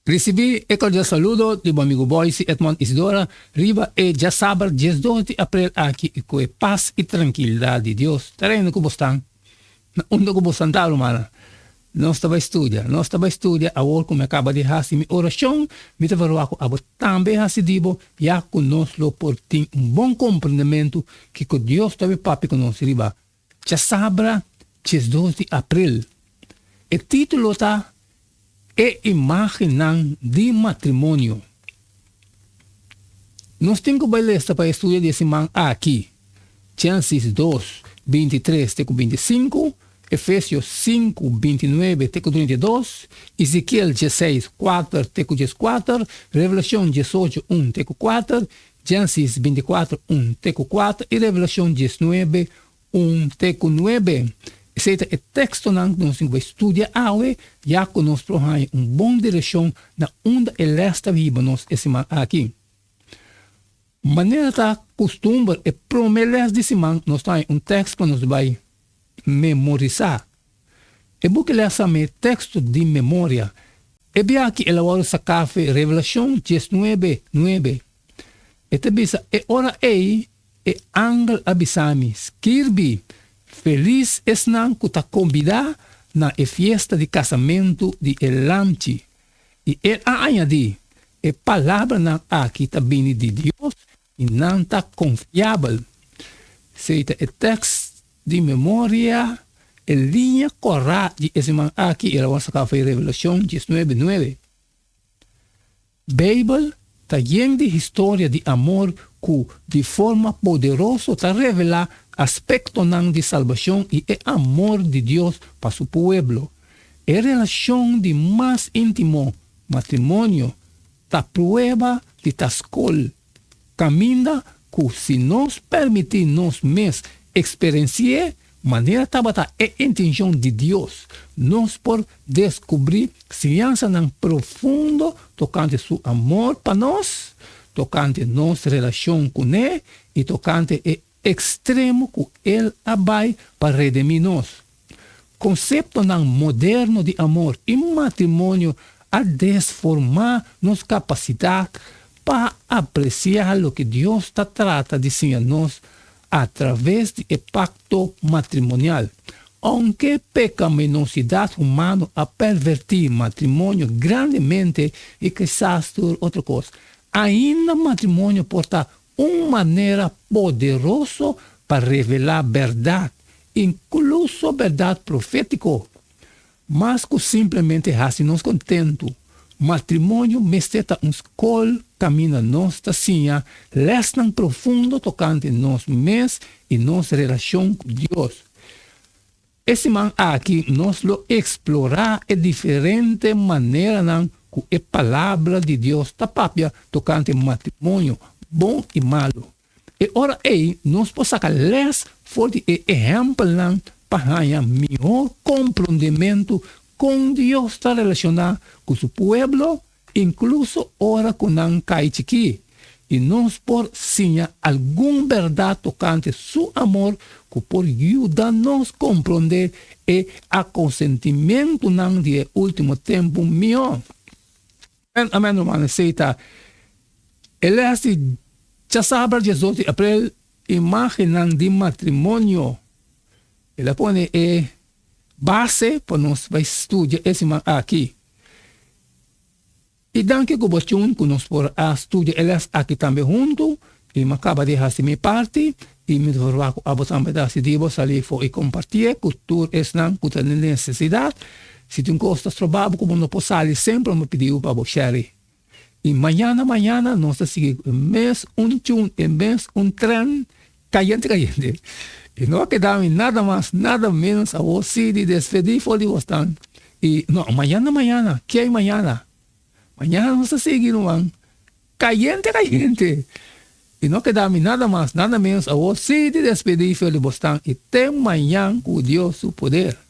Recebi e cordial saludo do meu amigo Boyce Edmond Isidora. Riba e já sábado, 12 de abril, aqui com a paz e tranquilidade de Deus. Terreno que você onde que você está, humana? Nós estamos a estudar, agora como acaba de fazer minha oração, me estava falando também a dibo, já conosco por ter bom compreendimento que Deus está papi conosco, riba. Já sábado, 12 de abril. O título está E imaginan de matrimônio. Nós temos que ler para estudar desse man aqui. Gênesis 2, 23, 25, Efésios 5, 29, 32, Ezequiel 16, 4, 4, Revelação 18, 1, 4, Gênesis 24, 1, 4 e Revelação 19, 1, 9. Esse é o texto que nós vamos estudar hoje, já que nós temos uma boa direção na onde ele está vivendo esse man aqui. Maneira da costume é prometer desse man, nós temos um texto que nós vamos memorizar. E porque ele é texto de memória, é bem aqui ele vai sacar Revelação 19, 9. E também é hora aí, é angel abisami, escreve. Feliz es nan que ta convidar na fiesta de casamento de Elamchi. E ele añadi, a palavra nan aqui ta bini de Deus e nan ta confiável. Seita o texto de memória, a linha correta de esse man aqui, ela vai sacar foi Revelação 19:9. Bíblia ta llena de história de amor que de forma poderosa ta revela aspecto de salvación y el amor de Dios para su pueblo. La relación de más íntimo matrimonio, la prueba de tascol. Camina que si nos permitimos mes experienciar manera tabata e intención de Dios, nos por descubrir criança nan profundo tocante su amor para nos, tocante nuestra relación con él y tocante extremo que ele abai para redimir-nos. Conceito moderno de amor e matrimônio a desformar nossa capacidade para apreciar o que Deus trata de ensinar-nos através do pacto matrimonial. Aunque pecaminosidade humana a pervertir matrimônio grandemente e quizás outra coisa, ainda matrimônio porta uma maneira poderosa para revelar verdade, incluso verdade profética. Mas que simplesmente assim nos contento. Matrimônio mesteta um escola caminha nossa sinha, lesnan profundo tocante nos mes e nossa relação com Deus. Esse man aqui nós lo explorar de diferente maneira com a palavra de Deus tapapia tocante matrimônio bom e malo. E ora aí, nós podemos ler forte exemplo para ganhar melhor compreendimento com Deus está relacionado com seu povo, incluso ora com não cai aqui. E nós por sim alguma verdade tocante seu amor que por ajudar-nos a compreender e a consentimento não de último tempo melhor. Amém, irmão, aceita. Ele é assim, já sabe, 18 de abril, imaginan de matrimônio. Ele põe base para nós estudar esse aqui. E dan que gobachun que nós por estudar eles aqui também junto, e me acaba de fazer minha parte, e me devolver a botar um pedaço de boa salir e compartilhar, cultura é não, cultura de necessidade. Se tu gostas de trabalhar, como não posso sair, sempre me pediu para você. E mañana nós seguimos mês um trem caliente. E não quedamos nada mais, nada menos a você de despedir por de você. E não, mañana, que é mañana? Mañana nós seguimos caliente. E não quedamos nada mais, nada menos a você de despedir por de você. E tem mañana com Deus o poder.